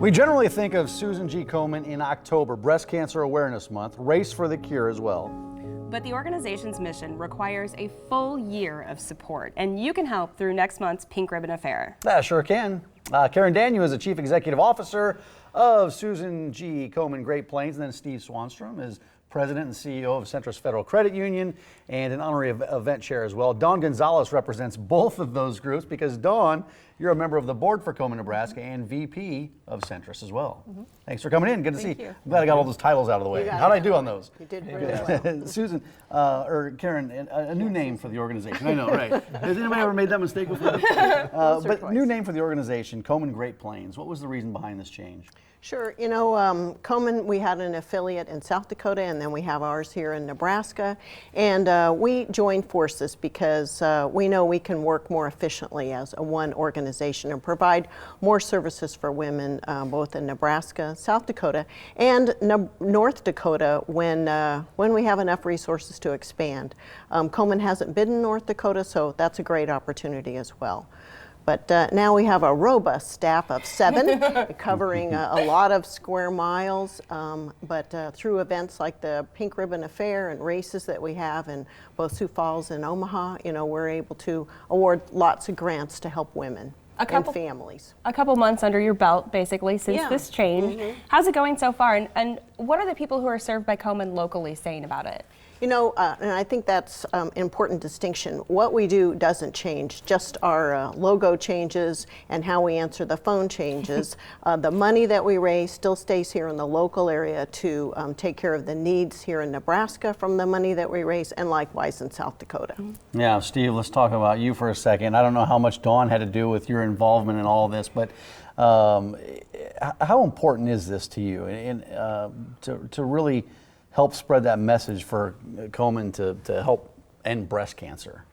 We generally think of Susan G. Komen in October, Breast Cancer Awareness Month, Race for the Cure as well. But the organization's mission requires a full year of support, and you can help through next month's Pink Ribbon Affair. Sure can. Karen Daniel is the Chief Executive Officer of Susan G. Komen Great Plains, and then Steve Swanstrom is President and CEO of Centris Federal Credit Union and an honorary event chair as well. Dawn Gonzalez represents both of those groups because, Dawn, you're a member of the board for Komen, Nebraska and VP of Centris as well. Thanks for coming in. Good to see you. I'm glad I got all those titles out of the way. How did I do on those? You did really well. Susan, or Karen, a new name for the organization. I know, right. Has anybody ever made that mistake before? But new name for the organization, Komen Great Plains. What was the reason behind this change? Sure. You know, Komen, we had an affiliate in South Dakota, and then we have ours here in Nebraska. And we joined forces because we know we can work more efficiently as a one organization and provide more services for women, both in Nebraska, South Dakota, and North Dakota when we have enough resources to expand. Komen hasn't been in North Dakota, so that's a great opportunity as well. But now we have a robust staff of 7 covering a lot of square miles, but through events like the Pink Ribbon Affair and races that we have in both Sioux Falls and Omaha, you know, we're able to award lots of grants to help women and families. A couple months under your belt, basically, since this change. How's it going so far, and what are the people who are served by Komen locally saying about it? You know, and I think that's an important distinction. What we do doesn't change, just our logo changes and how we answer the phone changes. The money that we raise still stays here in the local area to take care of the needs here in Nebraska from the money that we raise, and likewise in South Dakota. Yeah, Steve, let's talk about you for a second. I don't know how much Dawn had to do with your involvement in all of this, but how important is this to you and to really help spread that message for Komen to help end breast cancer?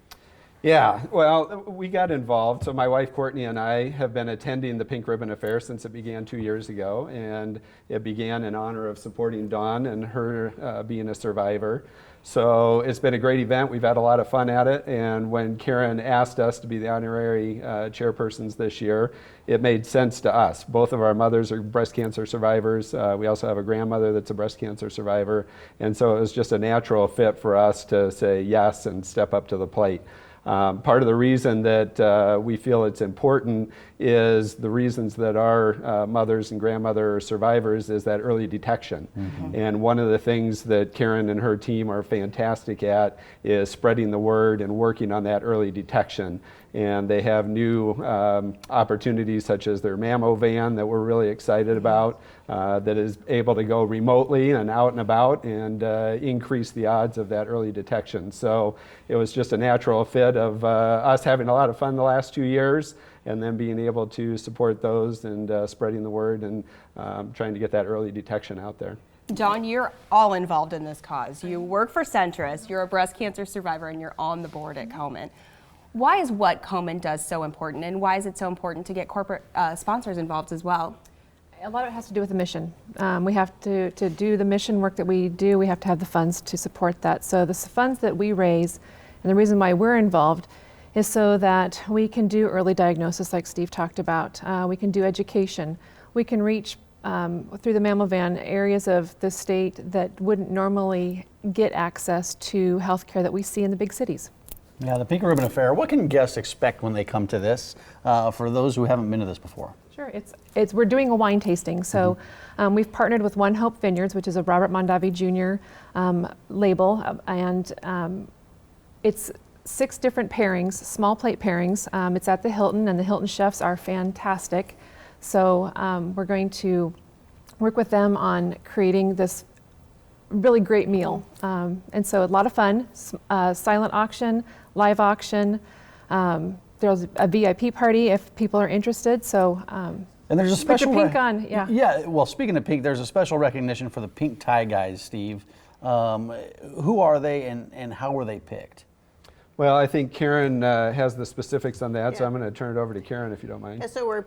Yeah, well, we got involved. So my wife Courtney and I have been attending the Pink Ribbon Affair since it began 2 years ago, and it began in honor of supporting Dawn and her being a survivor. So it's been a great event. We've had a lot of fun at it, and when Karen asked us to be the honorary chairpersons this year, it made sense to us. Both of our mothers are breast cancer survivors. We also have a grandmother that's a breast cancer survivor, and so it was just a natural fit for us to say yes and step up to the plate. Part of the reason that we feel it's important is the reasons that our mothers and grandmother are survivors is that early detection. And one of the things that Karen and her team are fantastic at is spreading the word and working on that early detection. And they have new opportunities such as their Mammo van that we're really excited about, that is able to go remotely and out and about and increase the odds of that early detection. So it was just a natural fit of us having a lot of fun the last 2 years and then being able to support those and spreading the word and trying to get that early detection out there. Dawn, you're all involved in this cause. You work for Centris, you're a breast cancer survivor, and you're on the board at Komen. Why is what Komen does so important, and why is it so important to get corporate sponsors involved as well? A lot of it has to do with the mission. We have to do the mission work that we do, we have to have the funds to support that. So the funds that we raise, and the reason why we're involved, is so that we can do early diagnosis like Steve talked about. We can do education. We can reach, through the Mammo van, areas of the state that wouldn't normally get access to health care that we see in the big cities. Yeah, the Pink Ribbon Affair, what can guests expect when they come to this, for those who haven't been to this before? Sure, we're doing a wine tasting. So we've partnered with One Hope Vineyards, which is a Robert Mondavi Jr. Label, and it's 6 different pairings, small plate pairings. It's at the Hilton, and the Hilton chefs are fantastic. So we're going to work with them on creating this really great meal. And so a lot of fun, silent auction, live auction. There's a VIP party if people are interested. So and there's a special put your pink on, yeah. Yeah, well, speaking of pink, there's a special recognition for the pink tie guys, Steve. Who are they and how were they picked? Well, I think Karen has the specifics on that, so Yeah. I'm going to turn it over to Karen if you don't mind. And so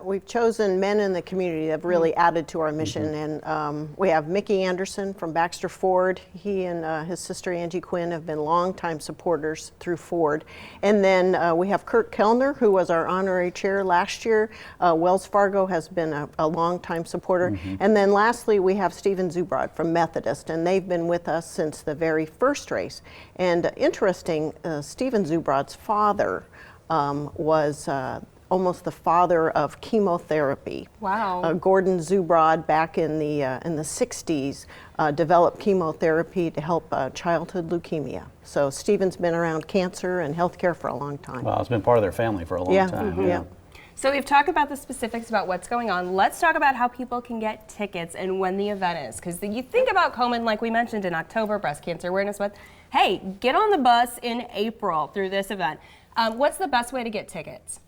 we've chosen men in the community that have really added to our mission. And we have Mickey Anderson from Baxter Ford. He and his sister Angie Quinn have been longtime supporters through Ford. And then we have Kurt Kellner, who was our honorary chair last year. Wells Fargo has been a longtime supporter. And then lastly, we have Stephen Zubrod from Methodist, and they've been with us since the very first race. And interesting, Stephen Zubrod's father was almost the father of chemotherapy. Wow. Gordon Zubrod, back in the 60s, developed chemotherapy to help childhood leukemia. So Stephen's been around cancer and healthcare for a long time. Wow, it's been part of their family for a long Yeah, time. yeah. So we've talked about the specifics about what's going on. Let's talk about how people can get tickets and when the event is. Because you think about Komen, like we mentioned in October, Breast Cancer Awareness Month. Hey, get on the bus in April through this event. What's the best way to get tickets?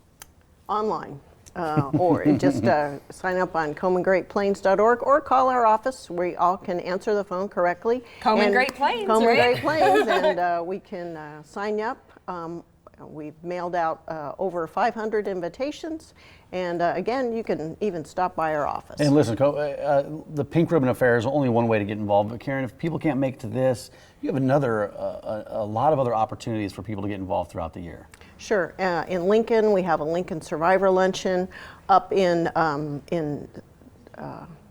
Online. Or just sign up on KomenGreatPlains.org or call our office. We all can answer the phone correctly. Komen And Great Plains, Komen right? Great Plains, and we can sign you up. We've mailed out over 500 invitations, and again, you can even stop by our office. And listen, the Pink Ribbon Affair is only one way to get involved. But Karen, if people can't make it to this, you have a lot of other opportunities for people to get involved throughout the year. Sure. In Lincoln, we have a Lincoln Survivor Luncheon. Up in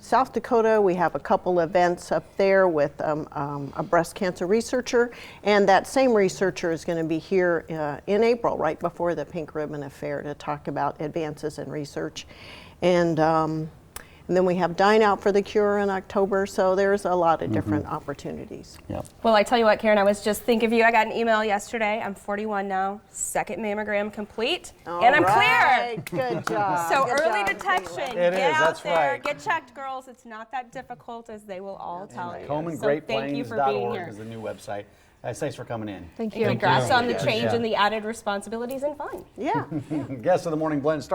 South Dakota, we have a couple events up there with a breast cancer researcher, and that same researcher is going to be here in April, right before the Pink Ribbon Affair, to talk about advances in research. And then we have Dine Out for the Cure in October, so there's a lot of different opportunities. Yep. Well, I tell you what, Karen, I was just thinking of you. I got an email yesterday. I'm 41 now, second mammogram complete, and I'm clear. Good job. So Good early job, detection. Caitlin. It Get is, out that's there, right. get checked, girls. It's not that difficult as they will all tell you. So thank you for being KomenGreatPlains.org here. is the new website. Thanks for coming in. Thank And you. congrats on the Yeah. change Yeah. and the added responsibilities and fun. Yeah. Guest of the Morning Blend.